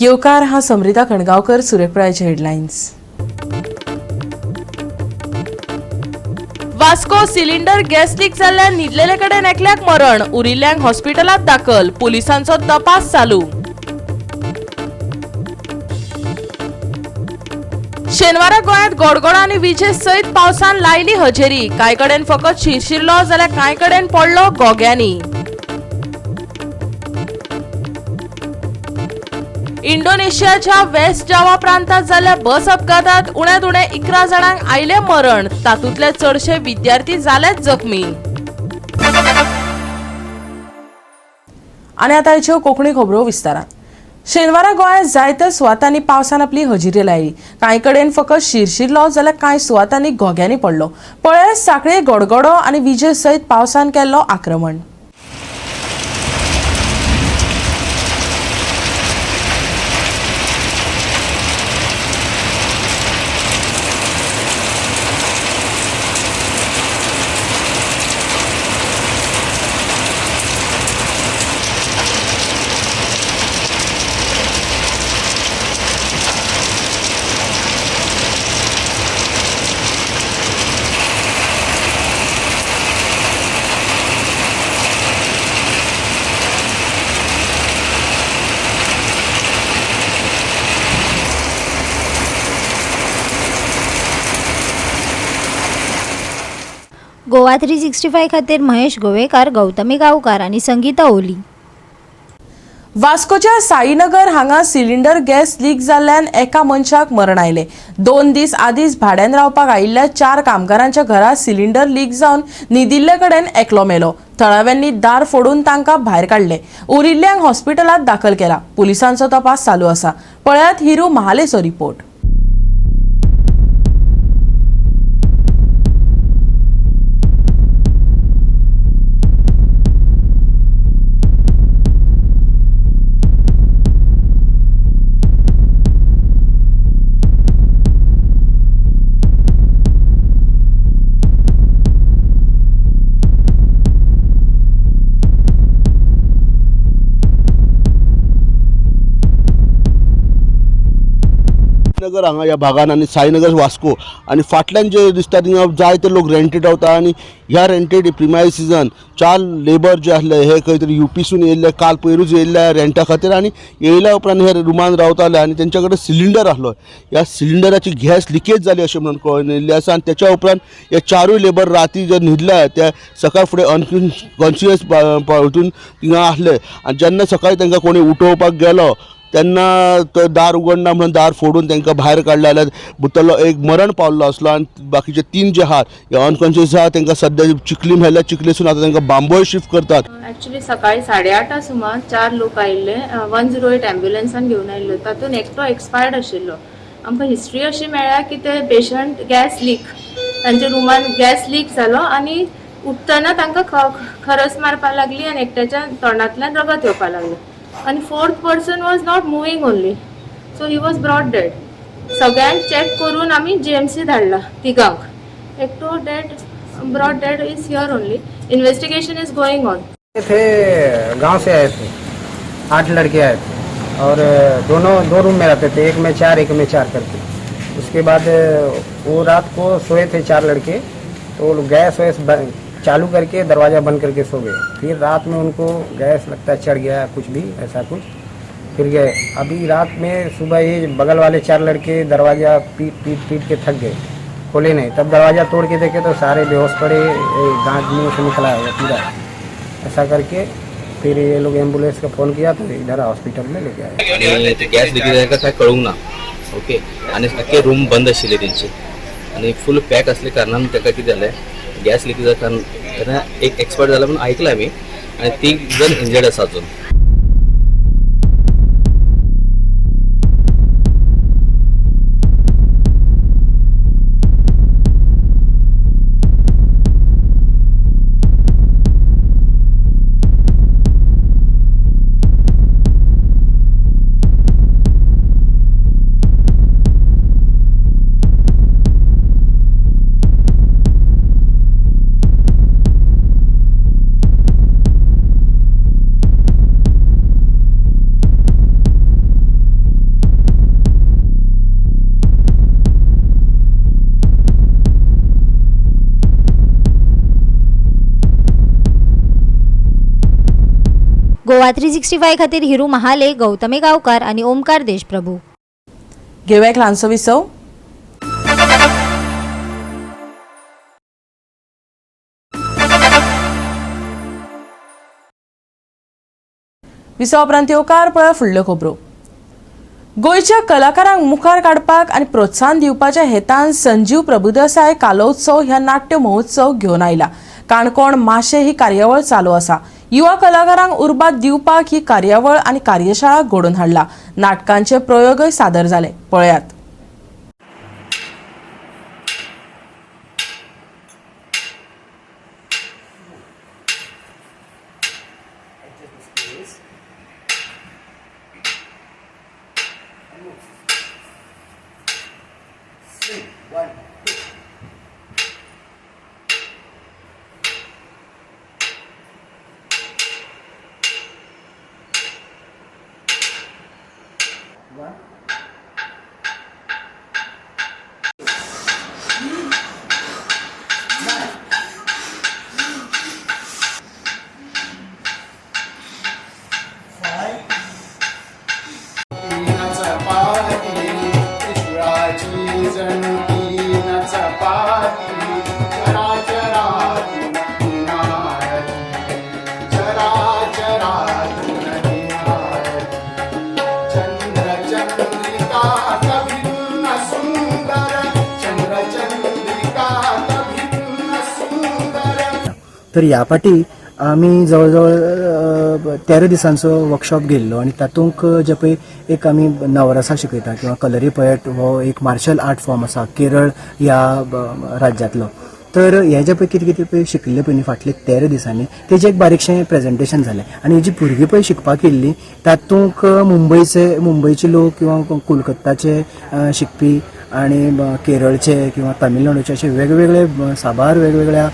येवकार हा समृद्धा कणगावकर, सुरेखपुराचे headlines. Vasco cylinder gas leak जाल्ल्यान न्हिदलेले कडेन एकल्याक मरण, उरिल्ल्यांक हॉस्पिटलात दाखल, पुलिसांचो तपास चालू। शेनवारा गोंयांत गडगडो आनी विजे सयत पावसान लायली हजेरी, कांय कडेन फकत शिरशिरलो जाल्यार कांय कडेन पडलो गोग्यांनी। इंडोनेशियाच्या वेस्ट जावा प्रांतात जाल्ल्या बस अपघातात उण्यात उणे 11 जाणांक आयले मरण, तातूंतले चडशे विद्यार्थी जालेत जखमी। आनी आतां आयच्यो कोंकणी खबरो विस्तारात। शेनवारा गोंयांत जायत्या सुवातांनी पावसान आपली हजेरी लायली। कांय कडेन फकत शिरशिरलो जाल्यार कांय सुवातांनी घोग्यांनी पडलो। पळयत सांखळे गडगडो आनी विजे सयत पावसान केल्लो आक्रमण। गोवा 365 खातीर महेश गोवेकार, गौतमी गांवकार आनी संगीता ओली। वास्कोच्या साईनगर हांगा सिलिंडर गॅस लीक जाल्ल्यान एका मनशाक मरण आयले। 2 दीस आदींच भाड्यान रावपाक आयिल्ल्या 4 कामगारांच्या घरात सिलिंडर लीक जावन न्हिदिल्ले कडेन एकलो मेलो। थळाव्यांनी दार फोडून तांकां भायर काडले। उरिल्ल्यांक हॉस्पिटलात दाखल केला। पुलिसांचो तपास चालू आसा। पळयात हिरू महालेचो रिपोर्ट। नगर हांगा ह्या भागान आनी साईनगर वास्को आनी फाटल्यान जे दिसता थिंगा जायते लोक रेंटेड रावता आनी ह्या रेंटेड प्रिमायसिसान 4 लेबर जे आसले हे खंय तरी यूपीसून येयल्ले, काल पयरूच येयल्ले रेंटा खातीर आनी येयल्या उपरांत हे रुमान रावताले आनी तेंच्या कडेन सिलिंडर आसलो। ह्या सिलिंडराची गॅस लिकेज जाली अशें म्हणून कळून येयल्लें आसा आनी तेच्या उपरांत हे 4 लेबर राती जे न्हिदले ते सकाळ फुडें अनकॉन्शियस हितून थिंगा आसले आनी जेन्ना सकाळीं तांकां कोणी उठोवपाक गेलो तेन्ना तो दार उगडना म्हणून दार फोडून तांकां भायर काडले जाल्यार भितरलो एक मरण पावल्लो आसलो आनी बाकीचे 3 जे आहात हे अनकॉन्शियस आहा तांकां सद्या चिखली मेळ्ळ्या, चिखलेसून आतां तांकां बांबोळे शिफ्ट करतात। ॲक्च्युली सकाळी 8:30 सुमार 4 लोक आयिल्ले 108 ॲम्ब्युलन्सान घेवन आयिल्लो। तातूंत एकटो एक्सपायर्ड आशिल्लो। आमकां हिस्ट्री अशी मेळ्ळ्या की ते पेशंट गॅस लीक तांच्या रुमान गॅस लीक जालो आनी उठतना तांकां खरस मारपाक लागली आनी एकट्याच्या तोंडांतल्यान रगत येवपाक लागलें आनी 4th person was not moving only, so he was brought dead. सगळ्यांक चॅक करून आमी जीएमसी धाडला तिगांक। एकटो dead, brought dead is here only. Investigation is going on. थे गांव से आए थे, 8 लड़के आए थे और दोनों 2 रूम में रहते थे, एक में 4 एक में 4 करके। उसके बाद वो रात को सोए थे 4 लड़के, तो गैस वैस चालू करके दरवाज़ा बंद करके सो गए। फिर रात में उनको गैस लगता है चढ़ गया, कुछ भी ऐसा कुछ, फिर गए। अभी रात में सुबह ये बगल वाले 4 लड़के दरवाज़ा पीट के थक गए, खोले नहीं। तब दरवाज़ा तोड़ के देखे तो सारे बेहोश पड़े, दांत मुँह से निकला हुआ पूरा। ऐसा करके फिर ये लोग एम्बुलेंस का फ़ोन किया तो इधर हॉस्पिटल में लेके आए। गॅस लिकेज काय कळूंक ना। ओके, आनी सारखे रूम बंद आशिल्ले तेंचे आनी फूल पॅक असले कारणान ताका कितें जालें, गॅस लिकेज कारण एक एक्सपर्ट जाला म्हणून ऐकलं आम्ही आणि 3 जण इंजर्ड आसा अजून। गोवा 365 खातीर हिरू महाले, गौतमी गांवकार आणि ओमकार देशप्रभू. घेऊया एक ल्हानसो विसव. विसवा उपरांत येवकार पळय फुडल्यो खबरो. गोंयच्या कलाकारांक मुखार काडपाक आनी प्रोत्साहन दिवपाच्या हेतान संजीव प्रभुदेसाय कालोत्सव ह्या नाट्य महोत्सव घेवन आयला. काणकोण माशे ही कार्यावळ चालू आसा. युवा कलाकारांक उर्बा दिवपाक ही कार्यावळ आनी कार्यशाळा घडोवन हाडला. नाटकांचे प्रयोगय सादर जाले. पळयात. तर ह्या फाटी आमी जवळजवळ 13 दिसांचो वर्कशॉप गेल्लो आनी तातूंत जे पळय एक आमी नवरसा शिकयता किंवा कलरी पोएट हो एक मार्शल आर्ट फॉर्म आसा केरळ ह्या राज्यांतलो. तर हे जे पळय कितें कितें पळय शिकिल्लें पळय न्ही फाटले 13 दिसांनी तेजें एक बारीकशें प्रेजेंटेशन जालें. आनी ही जी भुरगीं पळय शिकपाक येयल्लीं तातूंत मुंबयचे लोक किंवा कोलकत्ताचे शिकपी आणि केरळचे किंवा तामिळनाडूचे असे वेगवेगळे साबार वेगवेगळ्या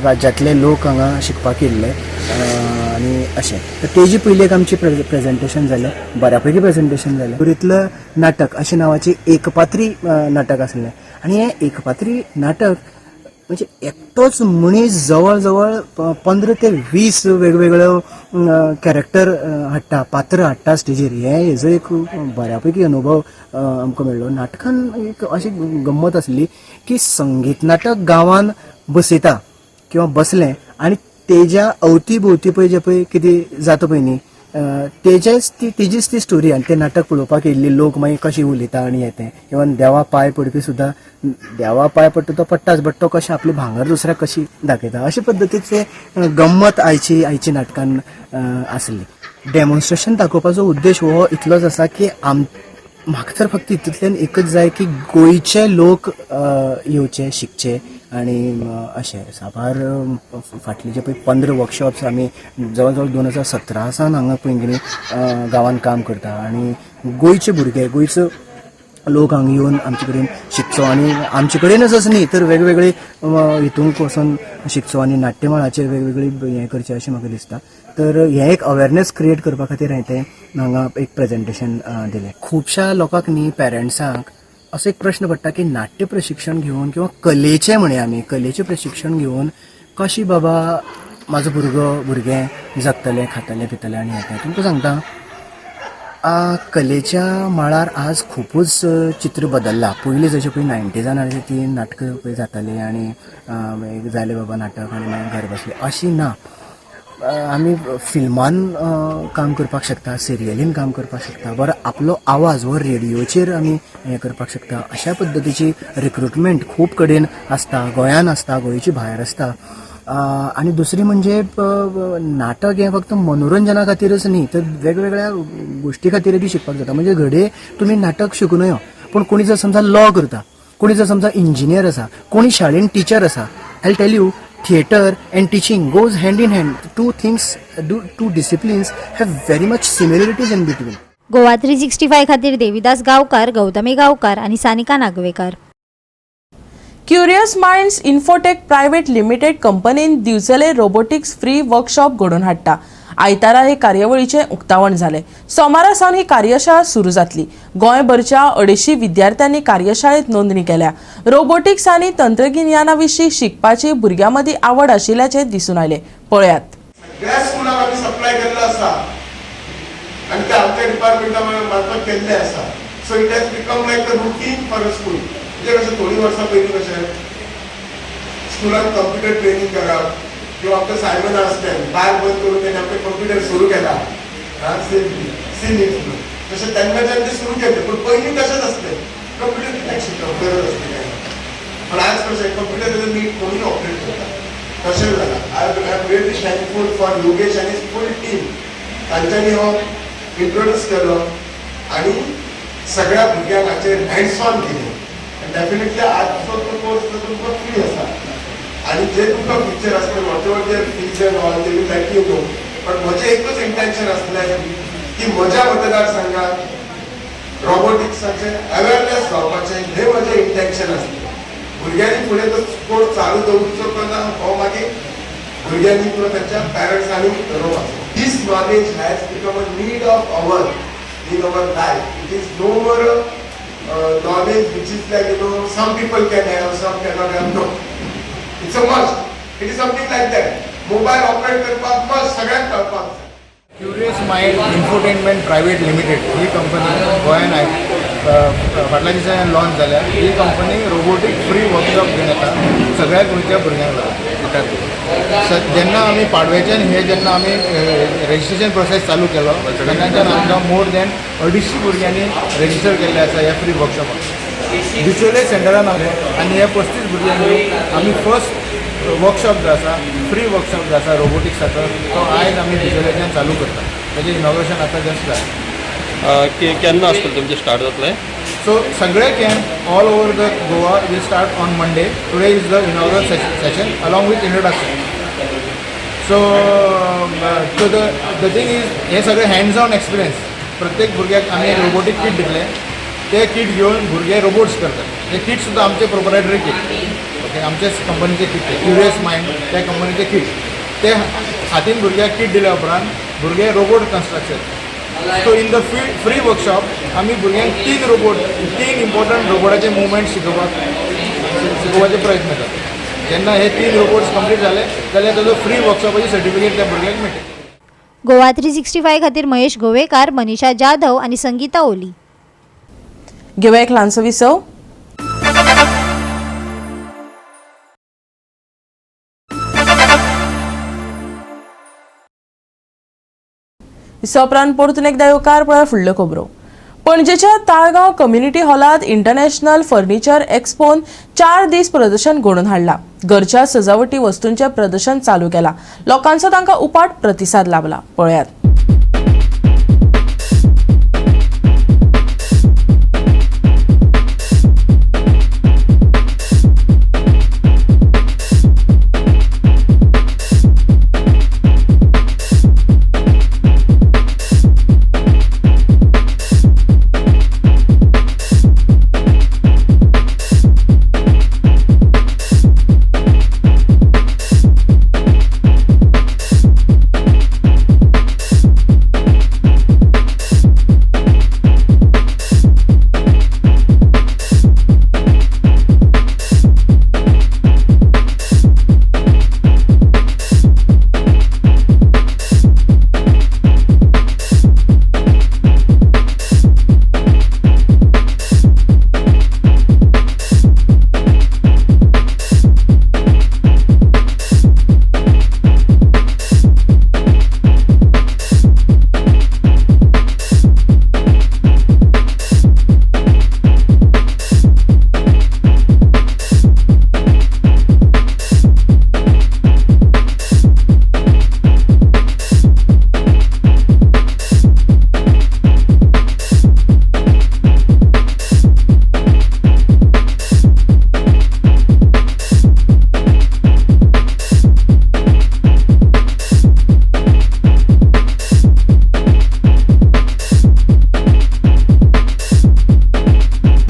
राज्यांतले लोक हांगा शिकपाक येयल्ले आनी अशें. तर तेजी पयली एक आमची प्रेजेंटेशन जालें, बऱ्यापैकी प्रेजेंटेशन जालें. तुरींतलं नाटक अशें नांवाची एकपात्री नाटक आसलें. आनी हें एकपात्री नाटक म्हणजे एकटोच मनीस जवळ जवळ 15 ते 20 वेगवेगळ्यो कॅरेक्टर हाडटा, पात्र हाडटा स्टेजीर. हेजो एक बऱ्यापैकी अनुभव आमकां मेळ्ळो. नाटकान एक अशी गंमत आसली की संगीत नाटक गांवान बसयता किंवा बसलें आनी तेज्या अवती भोवती पळय जे पळय कितें जाता पळय न्ही तेजीच ती स्टोरी. आनी तें नाटक पळोवपाक येयल्ले लोक मागीर कशें उलयता आनी हें तें. इवन देवा पांय पडपी सुद्दां देवा पांय पडटा तो पडटाच, बट तो कशें आपली भांगर दुसऱ्याक कशी दाखयता अशे पद्दतीचें गंमत आयची नाटकान आसली. डेमॉन्स्ट्रेशन दाखोवपाचो उद्देश हो इतलोच आसा की म्हाका तर फक्त हितूंतल्यान एकच जाय की गोंयचे लोक येवचे, शिकचे आनी अशें साबार फाटले जे पळय 15 वर्कशॉप्स आमी जवळ जवळ 2017 सावन हांगा पैंगिणी गांवांत काम करता. आनी गोंयचे भुरगे, गोंयचो लोक हांगा येवन आमचे कडेन शिकचो आनी आमचे कडेनच असं न्ही तर वेगवेगळे हितूंक वचून शिकचो आनी नाट्यमळाचेर वेगवेगळी हें करचें अशें म्हाका दिसता. तर हें एक अवेरनेस क्रिएट करपा खातीर हांवें तें हांगा एक प्रेजेंटेशन दिलें. खुबश्या लोकांक न्ही पेरंट्सांक असो एक प्रश्न पडटा की नाट्य प्रशिक्षण घेवन किंवा कलेचें म्हणया आमी कलेचें प्रशिक्षण घेवन कशी बाबा म्हाजो भुरगें जगतलें, खातलें, पितलें आनी हें तें. तुमकां सांगता कलेच्या मळार आज खूपच चित्र बदललां. पयलीं जशें पळय 90s ती नाटकां पळय जाताली आनी जालें बाबा नाटक आनी मागीर घर बसलें अशी ना. आमी फिल्मान काम करपाक शकता, सिरियलीन काम करपाक शकता, बरो आपलो आवाज हो रेडिओचेर आमी हें करपाक शकता. अशा पद्दतीची रिक्रुटमेंट खूब कडेन आसता, गोंयान आसता, गोंयची भायर आसता. आनी दुसरी म्हणजे नाटक हें फक्त मनोरंजना खातीरच न्ही तर वेगवेगळ्या गोष्टी खातीर बी शिकपाक जाता. म्हणजे घडये तुमी नाटक शिकूनय पूण कोणी जर समजा लॉ करता, कोणी जर समजा इंजिनियर आसा, कोणी शाळेन टिचर आसा, I tell you theatre and teaching goes hand in hand. Two disciplines have very much similarities in between. Goa 365 खातीर देविदास गांवकार, गौतमी गांवकार आणि Sanika Nagwekar. Curious minds infotech private limited कंपनीन दिवचले रोबोटिक्स फ्री वर्कशॉप घडोवन हाडटा. आयतारा हे कार्यावळीचे उक्तावण जाले. सोमारा सावन ही कार्यशाळा सुरू जातली. गोंयभरच्या 250 विद्यार्थ्यांनी कार्यशाळेत नोंदणी केल्या. रोबोटिक्स आनी तंत्रगिन्याना विशीं शिकपाची भुरग्यां मदीं आवड आशिल्ल्याचे दिसून आयले. पळयात. त्या स्कुलाक आमी सप्लाय केल्लो आसा आनी ते आमच्या डिपार्टमेंटा मार्फत केल्ले आसा. So it has become like a routine for a school. म्हणजे कशें थोडी वर्सां पयलीं कशें स्कुलान कंप्युटर ट्रेनिंग करप किंवा आमकां सायमन आसलें भायर बंद करून तेणे आमकां कंप्युटर सुरू केला सेफली तशें तेन्नाच्यान ते सुरू केले. पूण पयलीं तशेंच आसलें कंप्युटर कित्याक शिकप गरज आसली काय. पण आज कशें कंप्युटर नीट कोणूय ऑपरेट करता तशें जालां. I am really thankful for Yogesh आनी हिज फूल टीम. तांच्यांनी हो इंट्रोड्यूस केलो आनी सगळ्या भुरग्यांक हाचेर हँड्स ऑन दिलें. डेफिनेटली आजचो तो कोर्स तुमकां फ्री आसा आनी जे तुमकां फ्युचर आसता whatever there fees and all they will let you know. पण म्हजें एकूच इंटेंशन आसलें की म्हज्या मतदारसंघात रोबोटिक्साचें अवेरनेस जावपाचें हें म्हजें इंटेंशन आसलें. भुरग्यांनी फुडें तो कोर्स चालू दवरचो ना हो मागीर भुरग्यांनी किंवा त्यांच्या पॅरंट्सांनी ठरोवपाचो. This knowledge has become a need of our in our life. It is no more knowledge which is like, you know, some people can have, some cannot have. No, it's a must. It is something like that. Mobile operate करपाक must सगळ्यांक कळपाक जाय. Curious mind infotainment private limited ही company गोंयान फाटल्या दिसांनी launch जाल्या. ही कंपनी रोबोटीक फ्री वर्कशॉप घेवन येता सगळ्या गोंयच्या भुरग्यांक लागून. जेन्ना आमी पाडव्याच्यान हे जेन्ना आमी रेजिस्ट्रेशन प्रोसेस चालू केलो तेन्नाच्यान आमकां मोर दॅन 250 भुरग्यांनी रेजिस्टर केल्ले आसा ह्या फ्री वर्कशॉपाक. बिचोले सेंटरान आनी ह्या 35 भुरग्यांनी आमी फर्स्ट वर्कशॉप जो आसा फ्री वर्कशॉप जो आसा रोबोटिक्साचो तो आयज आमी बिचोलेच्यान चालू करता. तेजें इनॉग्रेशन आतां जस्ट जालें. केन्ना आसतलें तुमचें स्टार्ट जातलें? सो सगळे camp all over the Goa will start on Monday. Today is the inaugural session along with introduction. So the thing is हे सगळे हँड्स ऑन एक्सपिरियन्स. प्रत्येक भुरग्याक आमी रोबोटीक किट दितले. ते किट घेवन भुरगे रोबोट्स करतात. ते किट सुद्दां आमचे प्रोप्रायटरी किट. ओके, आमचेच कंपनीचे किट ते क्युरियस माइंड त्या कंपनीचे किट. ते हातीन भुरग्याक किट दिल्या उपरांत भुरगे robot construction. So in the free workshop आमी भुरग्यांक 3 इम्पॉर्टंट रोबोटाचे मुवमेंट शिकोवपाचे प्रयत्न करतात. जेन्ना हे 3 रोबोट्स कंप्लीट जाले जाल्यार ताजो फ्री वर्कशॉपाची सर्टिफिकेट त्या भुरग्यांक मेळटली. गोवा 365 खातीर महेश गोवेकार, मनीषा जाधव आणि संगीता ओली. घेऊया एक ल्हानसो विसव. विसवप्रांत परतून एकदा येवकार पळय फुडल्यो खबरो. पणजेच्या ताळगांव कम्युनिटी हॉलात इंटरनॅशनल फर्निचर एक्सपोन 4 दीस प्रदर्शन घडोवन हाडला. घरच्या सजावटी वस्तूंचे प्रदर्शन चालू केला. लोकांचो तांकां उपाट प्रतिसाद लाभला. पळयात.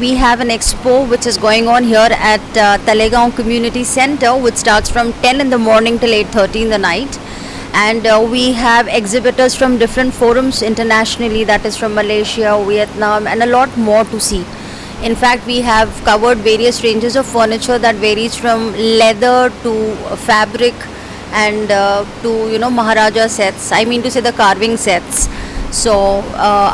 We have an expo which is going on here at Talegaon Community Center, which starts from 10 in the morning till 8:30 in the night. And we have exhibitors from different forums internationally, that is from Malaysia, Vietnam, and a lot more to see. In fact, we have covered various ranges of furniture that varies from leather to fabric and to Maharaja sets, I mean to say the carving sets. So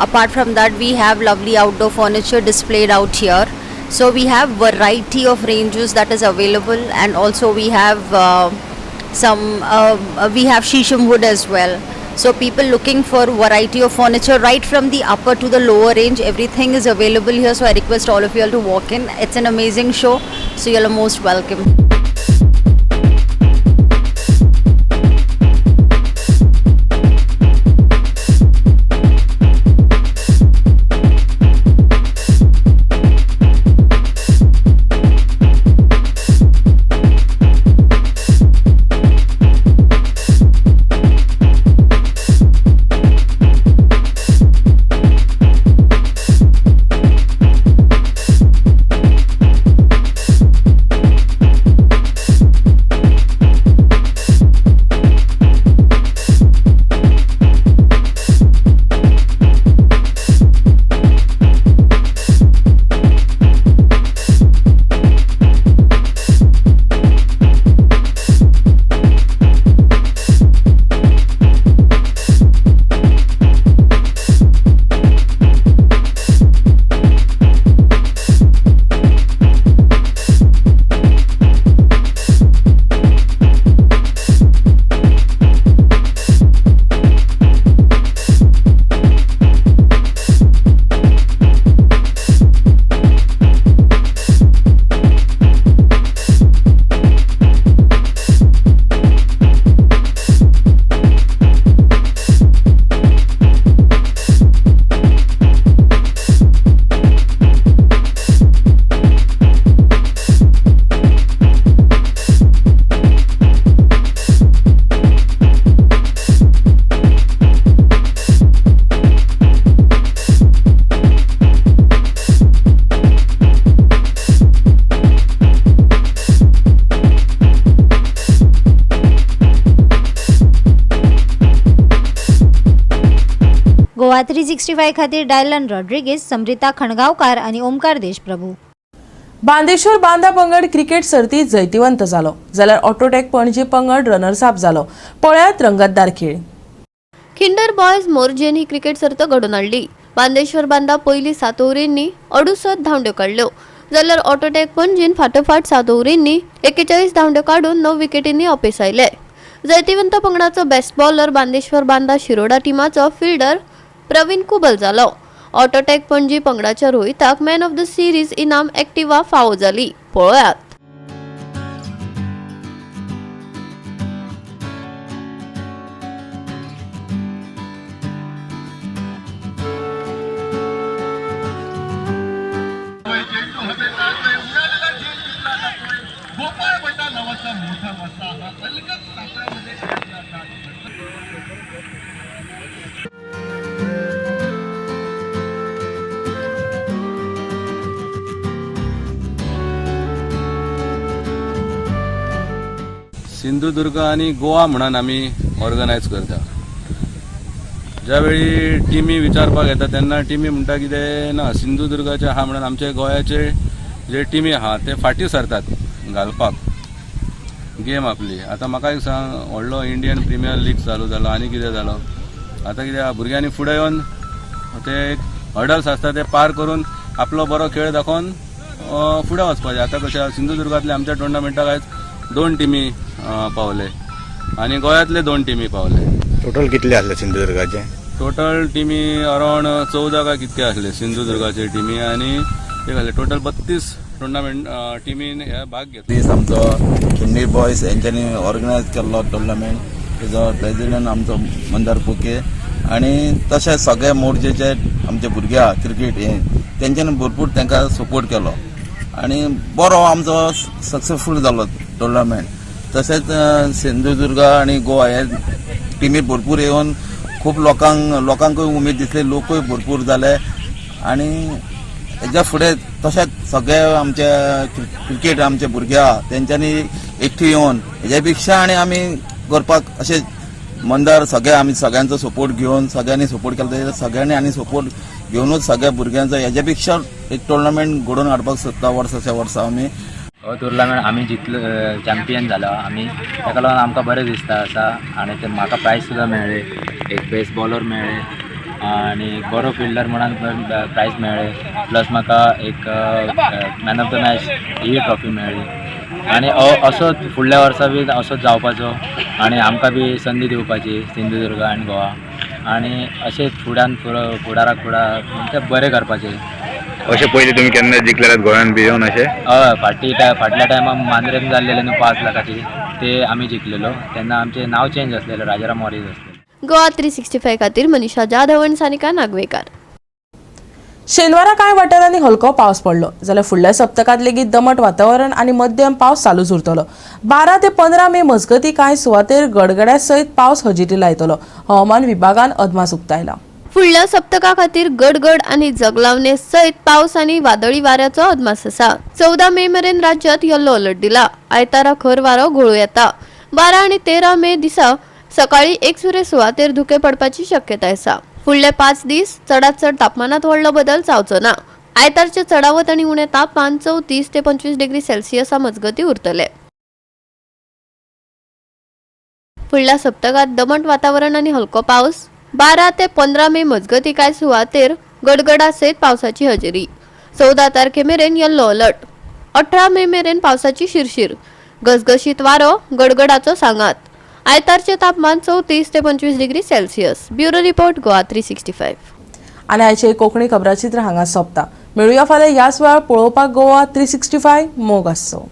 apart from that, we have lovely outdoor furniture displayed out here. So we have variety of ranges that is available, and also we have we have shisham wood as well. So people looking for variety of furniture right from the upper to the lower range, everything is available here. So I request all of you all to walk in. It's an amazing show, so you all are most welcome. Goa 365 खातीर Dylan Rodrigues, Samrita खणगांवकार आनी ओमकार देशप्रभू. बांदेश्वर बांदा पंगड cricket सर्तीत जैतिवंत जालो, जाल्यार Autotech Panaji पंगड runners up जालो. पळयात रंगतदार खेळ. खिंडर बॉयज मोर्जेन ही क्रिकेट सर्त घडोवन हाडली. बांदेश्वर बांदा पयली 7 ओव्हरींनी 68 धांवड्यो काडल्यो, जाल्यार ऑटोटेक पणजीन फाटोफाट 7 ओव्हरींनी 41 धांवड्यो काडून 9 विकेटींनी अपेस आयले. जैतिवंत पंगडाचो बेस्ट बॉलर बांदेश्वर बांदा शिरोडा टिमाचो फिल्डर प्रवीण कुबल जालो. ऑटोटेक पणजी पंगडाच्या रोहिताक मॅन ऑफ द सिरीज इनाम एक्टिवा फावो जाली. पळयात. सिंधुदुर्ग आणि गोवा म्हणून आम्ही ऑर्गनायज करता. ज्यावेळी टिमी विचारपाक येता तेन्ना टिमी म्हणटा कितें ना, सिंधुदुर्गाचे आहा म्हणून आमचे गोंयाचे जे टिमी आहा ते फाटीं सरतात घालपाक गेम आपली. आतां म्हाका एक सांग, व्हडलो इंडियन प्रिमियर लीग चालू जालो आनी कितें जालो. आतां कितें भुरग्यांनी फुडें येवन ते हर्डल्स आसता ते पार करून आपलो बरो खेळ दाखोवन फुडें वचपाचें. आतां कशें सिंधुदुर्गांतले आमच्या टुर्नामेंटाक आयज 2 टिमी पावले आणि गोंयांतले 2 टिमी पावले. टोटल कितले आसले सिंधुदुर्गाचे? टोटल टिमी अरावंड 14 काय कितके आसले सिंधुदुर्गाचे टिमी, आणि एक आसले टोटल 32 टुर्नामेंट टिमीन ह्या भाग घेतला. आमचो खिंडी बॉयज यांच्यानी ऑर्गनायज केल्लो टुर्नामेंट, तेजो प्रेसिडेंट आमचो मंदार पुके, आणि तशेंच सगळे मोर्जेचे आमचे भुरग्या क्रिकेट हे तेंच्यांनी भरपूर तांकां सपोर्ट केलो आणि बरो आमचो सक्सेसफूल जालो टुर्नामेंट. तशेंच सिंधुदुर्ग आणि गोवा हे टिमी भरपूर येवन खूब लोकांकूय उमेद दिसली, लोकूय भरपूर जाले. आणि हेच्या फुडें तशेंच सगळे आमचे क्रिकेट आमचे भुरगे आहा तेंच्यांनी एकठी येवन हेच्या पेक्षा आनी आमी करपाक अशें मंदार सगळे आमी सगळ्यांचो सपोर्ट घेवन सगळ्यांनी सपोर्ट केलो. सगळ्यांनी आनी सपोर्ट घेवनूच सगळ्या भुरग्यांचो हेच्या पेक्षा एक टुर्नामेंट घडोवन हाडपाक सोदता वर्साच्या वर्सा आमी. हो टुर्नामेंट आमी जितलो चॅम्पियन जालो आमी, ताका लागून आमकां बरें दिसता आसा. आनी ते म्हाका प्रायज सुद्दां मेळ्ळे, एक बेस्ट बॉलर मेळ्ळे आनी एक बरो फिल्डर म्हणून प्रायज मेळ्ळे. प्लस म्हाका एक man of the match he trophy मेळ्ळी. आनी असोच फुडल्या वर्सा बी असोच जावपाचो आनी आमकां बी संदी दिवपाची सिंधुदुर्ग आनी गोवा. आनी अशेंच फुडाराक फुडार म्हणजे बरें करपाचें. अशें पयलीं तुमी केन्ना जिखलेल्यात गोंयान बी येवन अशें? हय फाटल्या टायमार मांद्रेन जाल्लेले न्हू 5 लाखाची, ते आमी जिखलेलो. तेन्ना आमचें नांव चेंज आसलेलें, राजाराम मॉरीस आसलेलें. गोवा 365 खातीर मनीषा जाधव आनी सानिका नागवेकार. शेनवारा कांय वाठारांनी हलको पावस पडलो जाल्यार फुडल्या सप्तकांत लेगीत दमट वातावरण आनी मध्यम पावस चालूच उरतलो. 12 ते 15 मे मजगतीं कांय सुवातेर गडगड्या सयत पावस हजेरी लायतलो, हवामान विभागान अदमास उक्तायला. फुडल्या सप्तका खातीर गडगड आनी जगलावणे सयत पावस आनी वादळी वाऱ्याचो अदमास आसा. 14 मे मेरेन राज्यांत येल्लो अलर्ट दिला. आयतारा खर वारो घोळू येता. 12 आनी 13 मे दिसा सकाळी एकसुरे सुवातेर धुके पडपाची शक्यताय आसा. फुडले 5 दीस चडांत चड तापमानात व्हडलो बदल जावचो ना. आयतारचे चडावत आनी उणें तापमान 34 ते 25 डिग्री सेल्सियसा मजगती उरतले. फुडल्या सप्तकात दमट वातावरण आनी हलको पावस. 12 ते 15 मे मजगती कांय सुवातेर गडगडा सयत पावसाची हजेरी. 14 तारखे मेरेन येल्लो अलर्ट. 18 मे मेरेन पावसाची शिरशीर. गसगशीत वारो, गडगडाचो सांगात. आयतारचे तापमान 34 ते 25 degree Celsius. Bureau report Goa 365. आनी आयचे कोंकणी खबराचित्र हांगा सोंपता. मेळुया फाल्यां ह्याच वेळार पळोवपाक गोवा 365 मोग आसचो.